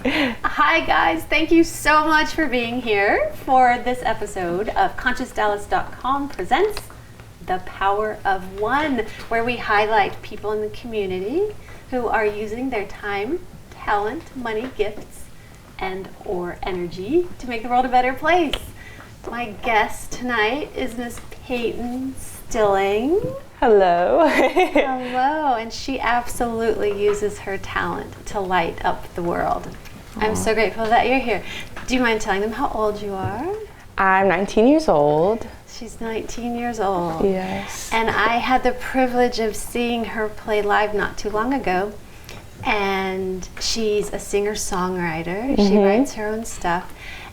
Hi guys, thank you so much for being here for this episode of ConsciousDallas.com presents The Power of One, where we highlight people in the community who are using their time, talent, money, gifts, and or energy to make the world a better place. My guest tonight is Miss Peyton Stilling. Hello. Hello, and she absolutely uses her talent to light up the world. Aww. I'm so grateful that you're here. Do you mind telling them how old you are? I'm 19 years old. She's 19 years old. Yes. And I had the privilege of seeing her play live not too long ago. And she's a singer-songwriter. She writes her own stuff.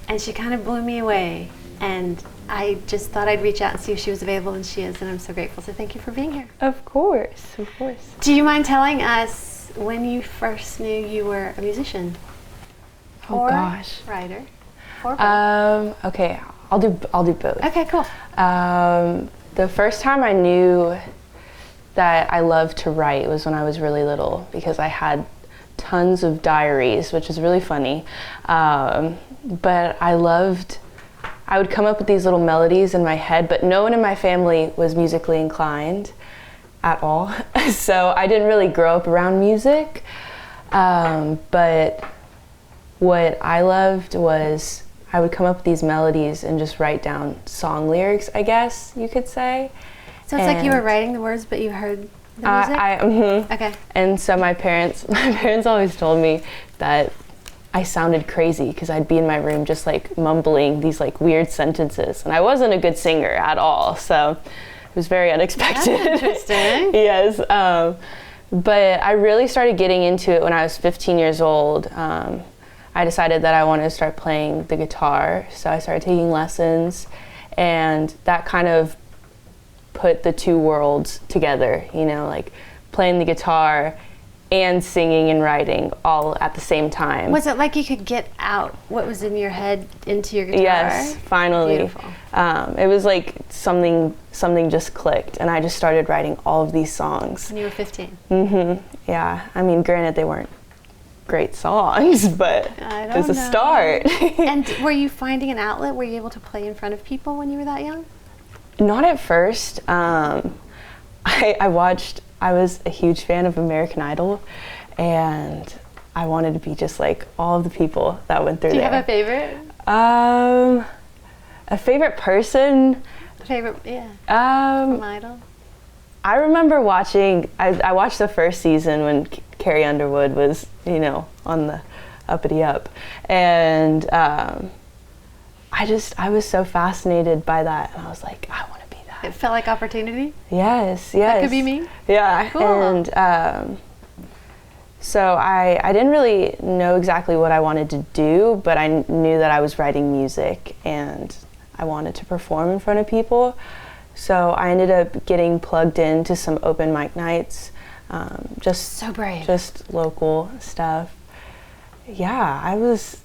And she kind of blew me away. And I just thought I'd reach out and see if she was available, and she is, and I'm so grateful. So thank you for being here. Of course, of course. Do you mind telling us when you first knew you were a musician? Oh gosh. Writer? Or both? Okay, I'll do both. Okay, cool. The first time I knew that I loved to write was when I was really little, because I had tons of diaries, which is really funny. But I would come up with these little melodies in my head, but no one in my family was musically inclined at all. So I didn't really grow up around music. But what I loved was I would come up with these melodies and just write down song lyrics, I guess you could say. So it's like you were writing the words, but you heard the music? Okay. And so my parents always told me that I sounded crazy because I'd be in my room just like mumbling these like weird sentences, and I wasn't a good singer at all, so it was very unexpected. That's interesting. Yes, but I really started getting into it when I was 15 years old. I decided that I wanted to start playing the guitar, so I started taking lessons, and that kind of put the two worlds together, you know, like playing the guitar and singing and writing all at the same time. Was it like you could get out what was in your head into your guitar? Yes, finally. Beautiful. It was like something just clicked, and I just started writing all of these songs. When you were 15? Yeah, I mean, granted they weren't great songs, but it was a start. And were you finding an outlet? Were you able to play in front of people when you were that young? Not at first. I was a huge fan of American Idol, and I wanted to be just like all of the people that went through there. Do you have a favorite? A favorite person? From Idol? I remember watching, I watched the first season when Carrie Underwood was, you know, on the uppity up. And I was so fascinated by that, and I was like, I want to be that. It felt like opportunity? Yes. That could be me? Yeah. Cool. And so I didn't really know exactly what I wanted to do, but I knew that I was writing music and I wanted to perform in front of people. So I ended up getting plugged into some open mic nights, just so brave, just local stuff. Yeah, it was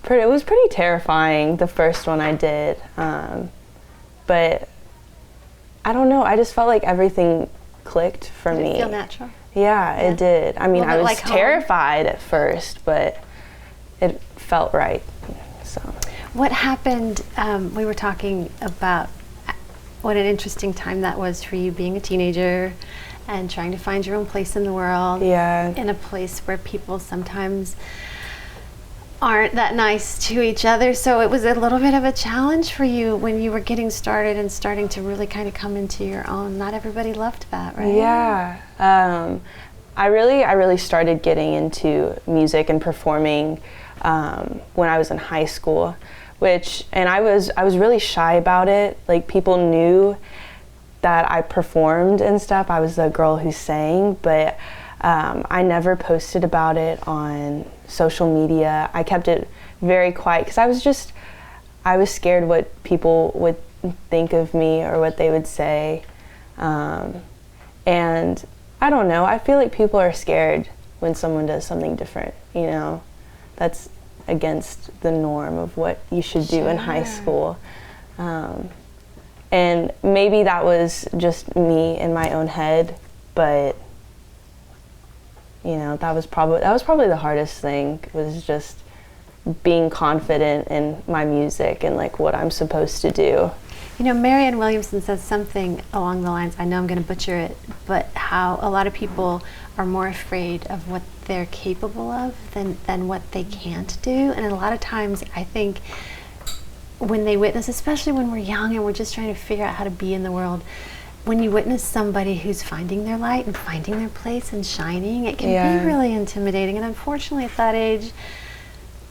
pretty terrifying, the first one I did, but I don't know. I just felt like everything clicked for me. Did it feel natural? Yeah, it did. I mean, I was like terrified at first, but it felt right. So, what happened? We were talking about what an interesting time that was for you, being a teenager and trying to find your own place in the world. Yeah. In a place where people sometimes aren't that nice to each other. So it was a little bit of a challenge for you when you were getting started and starting to really kind of come into your own. Not everybody loved that, right? Yeah. I really started getting into music and performing when I was in high school, and I was really shy about it. Like, people knew that I performed and stuff. I was the girl who sang, but I never posted about it on social media. I kept it very quiet because I was scared what people would think of me or what they would say. And I don't know, I feel like people are scared when someone does something different, you know? That's against the norm of what you should do in high school. And maybe that was just me in my own head, but you know, that was probably the hardest thing, was just being confident in my music and like what I'm supposed to do. You know, Marianne Williamson says something along the lines, I know I'm going to butcher it, but how a lot of people are more afraid of what they're capable of than what they can't do. And a lot of times I think when they witness, especially when we're young and we're just trying to figure out how to be in the world, when you witness somebody who's finding their light and finding their place and shining, it can be really intimidating. And unfortunately at that age,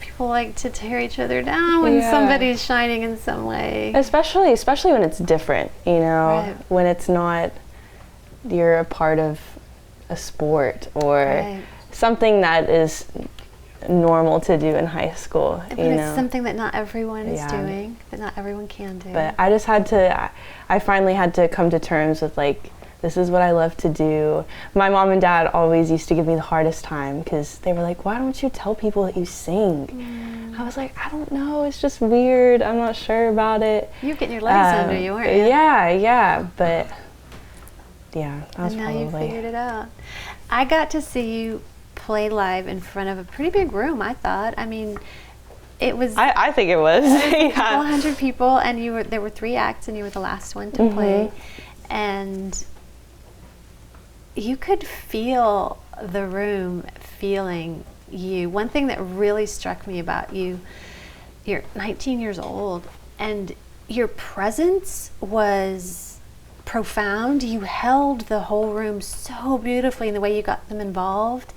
people like to tear each other down when somebody's shining in some way. Especially when it's different, you know, when it's not, you're a part of a sport or something that is normal to do in high school. But it's something that not everyone is doing, that not everyone can do. But I finally had to come to terms with like, this is what I love to do. My mom and dad always used to give me the hardest time because they were like, why don't you tell people that you sing? I was like, I don't know, it's just weird, I'm not sure about it. You're getting your legs under you, weren't you? Yeah, but yeah, that was and now probably... you figured it out. I got to see you play live in front of a pretty big room, I thought. I mean, it was... I think it was. A couple hundred people, and there were 3 acts, and you were the last one to play. And you could feel the room feeling you. One thing that really struck me about you, you're 19 years old, and your presence was profound. You held the whole room so beautifully in the way you got them involved.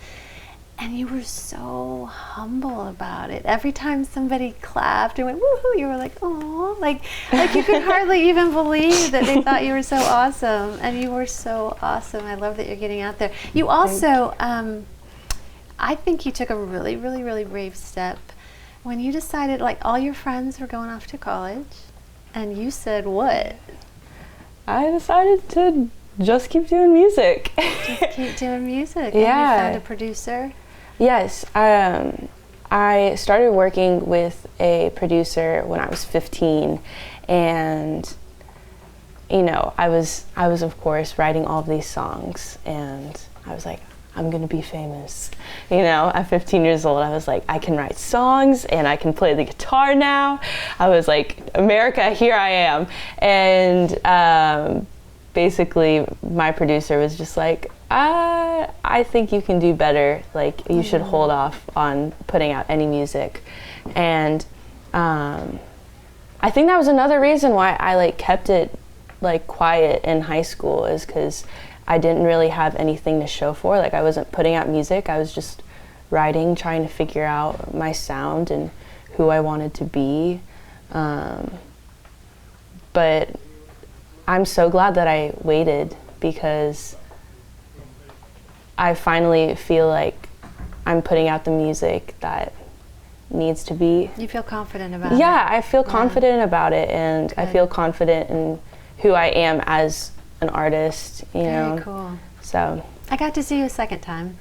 And you were so humble about it. Every time somebody clapped and went, woohoo, you were like, oh, like you could hardly even believe that they thought you were so awesome. And you were so awesome. I love that you're getting out there. You also, I think you took a really, really, really brave step when you decided, like, all your friends were going off to college, and you said what? I decided to just keep doing music. Just keep doing music. And you found a producer? Yes, I started working with a producer when I was 15, and you know, I was of course writing all of these songs, and I was like, I'm gonna be famous. You know, at 15 years old, I was like, I can write songs and I can play the guitar now. I was like, America, here I am. And basically my producer was just like, I think you can do better. Like, you should hold off on putting out any music. And I think that was another reason why I like kept it like quiet in high school, is because I didn't really have anything to show for. Like, I wasn't putting out music. I was just writing, trying to figure out my sound and who I wanted to be. But I'm so glad that I waited, because I finally feel like I'm putting out the music that needs to be. You feel confident about it? Yeah, I feel confident about it, and good. I feel confident in who I am as an artist, you know. Very cool. So I got to see you a second time,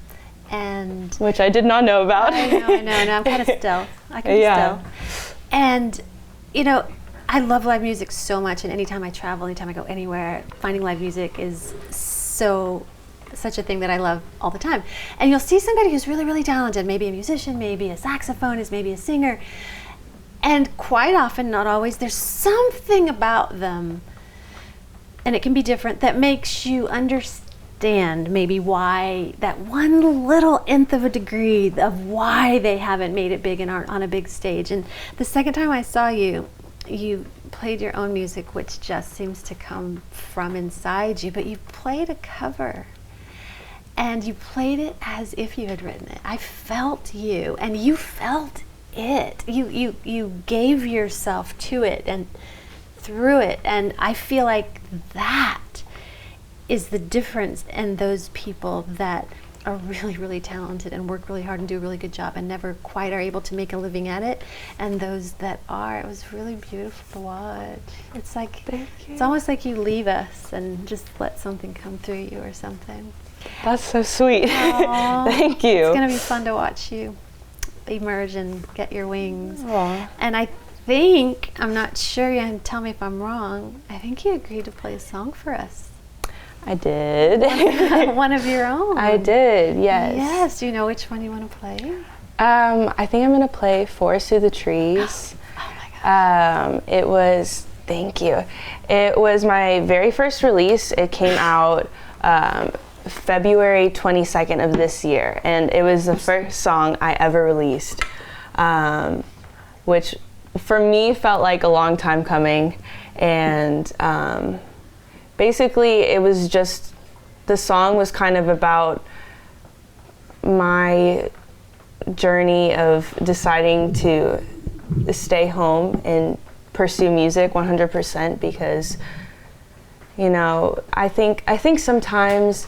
and which I did not know about. I know. I'm kind of stealth. I can be stealth. And you know, I love live music so much, and anytime I travel, anytime I go anywhere, finding live music is such a thing that I love all the time. And you'll see somebody who's really, really talented, maybe a musician, maybe a saxophonist, maybe a singer, and quite often, not always, there's something about them, and it can be different, that makes you understand maybe why, that one little nth of a degree of why they haven't made it big and aren't on a big stage. And the second time I saw you, you played your own music, which just seems to come from inside you, but you played a cover. And you played it as if you had written it. I felt you, and you felt it. You gave yourself to it and through it. And I feel like that is the difference in those people that are really, really talented and work really hard and do a really good job and never quite are able to make a living at it. And those that are, it was really beautiful to watch. It's like, it's almost like you leave us and just let something come through you or something. That's so sweet. Thank you. It's going to be fun to watch you emerge and get your wings. Aww. And I think, I'm not sure, you can tell me if I'm wrong, I think you agreed to play a song for us. I did. One of your own. I did, yes. Yes. Do you know which one you want to play? I think I'm going to play Forest Through the Trees. Oh my gosh. Thank you. It was my very first release. It came out February 22nd of this year, and it was the first song I ever released, which for me felt like a long time coming. And basically it was just, the song was kind of about my journey of deciding to stay home and pursue music 100%, because, you know, I think sometimes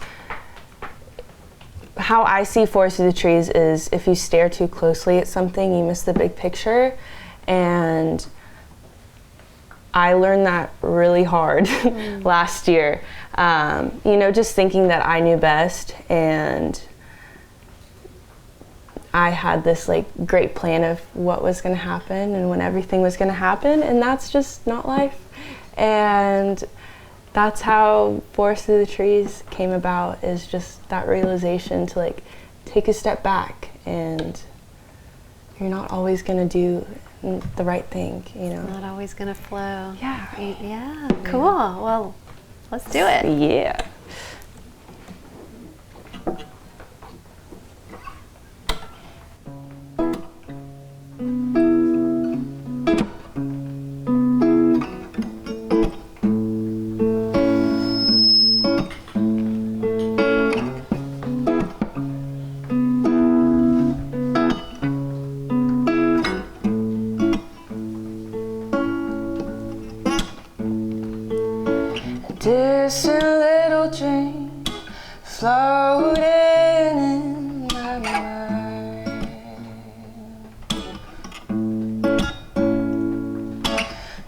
how I see Forest Through the Trees is if you stare too closely at something, you miss the big picture. And I learned that really hard last year. You know, just thinking that I knew best, and I had this like great plan of what was going to happen and when everything was going to happen, and that's just not life. And that's how Forest Through the Trees came about, is just that realization to like take a step back, and you're not always going to do the right thing, you know. Not always gonna flow. Yeah. Yeah. Cool. Well, let's do it. Yeah. Distant little dream floating in my mind,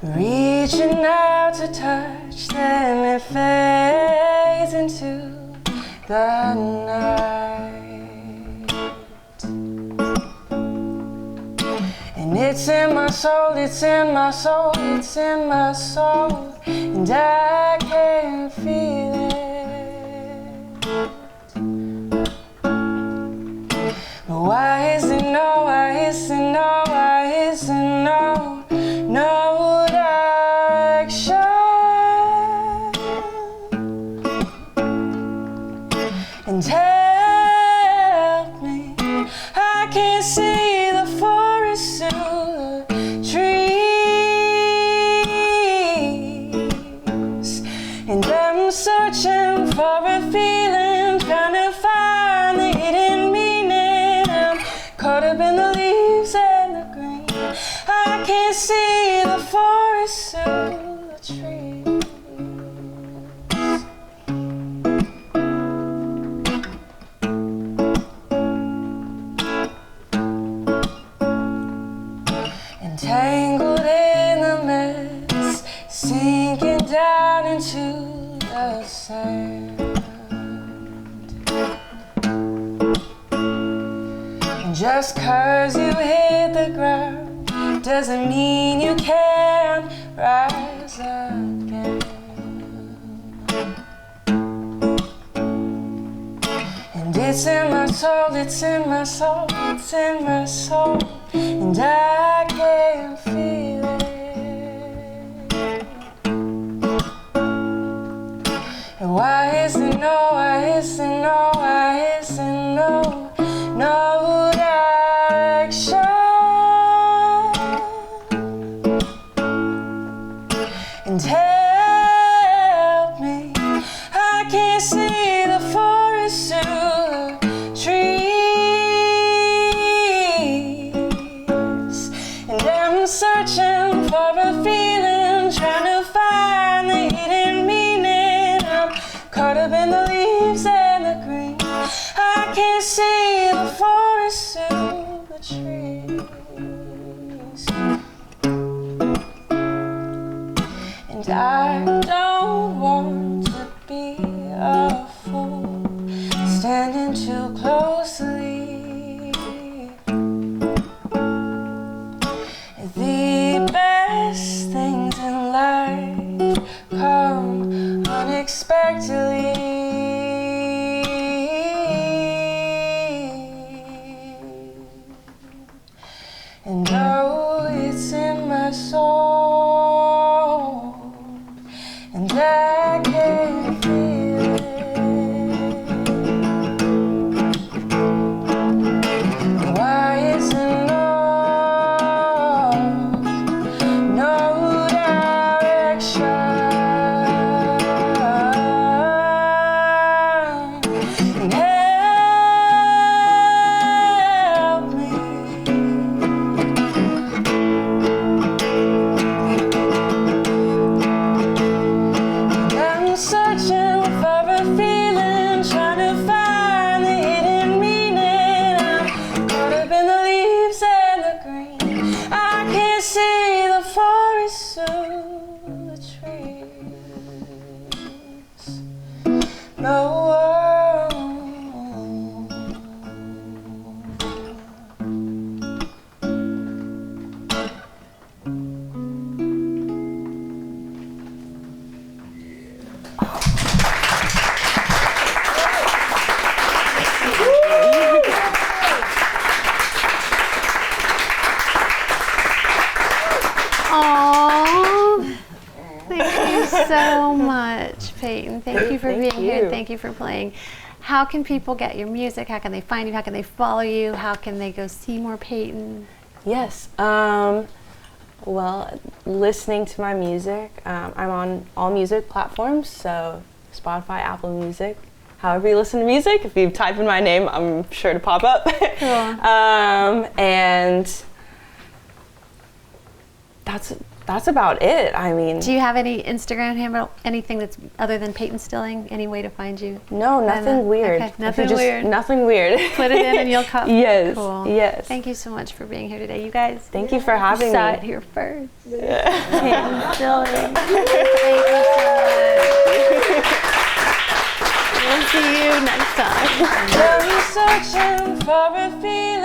reaching out to touch, then it fades into the night. And it's in my soul, it's in my soul, it's in my soul, and I can feel it. But why is it no, why is it no, why is it no, no direction? And help me, I can't see the forest through the trees, and I'm searching for a feeling, trying to find the hidden meaning. I'm caught up in the leaves and the green, I can't see the forest through the trees. Entangled in the mess, sinking down into the sand. And just 'cause you hit the ground doesn't mean you can't rise again. And it's in my soul, it's in my soul, it's in my soul, and I can feel it. And why is it no, why is it no, why is it no, no direction? And help me, I can't see the forest through the trees, and I'm searching for a feeling, trying to find the hidden meaning. I'm caught up in the leaves and the green, I can't see the forest through the trees. And I don't want to be a fool, standing too close to leave. The best things in life come unexpectedly. And oh, it's in my soul, and I can feel it. Why isn't no direction? And help me. I'm searching for a feeling, trying to find the hidden meaning. I'm caught up in the leaves and the green. I can't see the forest through the trees. No. Aww. Thank you so much, Peyton. Thank you for being here. Thank you for playing. How can people get your music? How can they find you? How can they follow you? How can they go see more Peyton? Yes. Well, listening to my music, I'm on all music platforms, so Spotify, Apple Music, however you listen to music. If you type in my name, I'm sure to pop up. Cool. And that's about it. I mean, Do you have any Instagram handle, anything that's other than Peyton Stilling? Any way to find you? no, nothing weird. Okay, nothing weird. Nothing weird. Put it in and you'll come. Yes. Cool. Yes. Thank you so much for being here today, you guys. Thank you for having saw me. it here first. Peyton Stilling. Thank you so much. We'll see you next time. I'm searching for a feeling.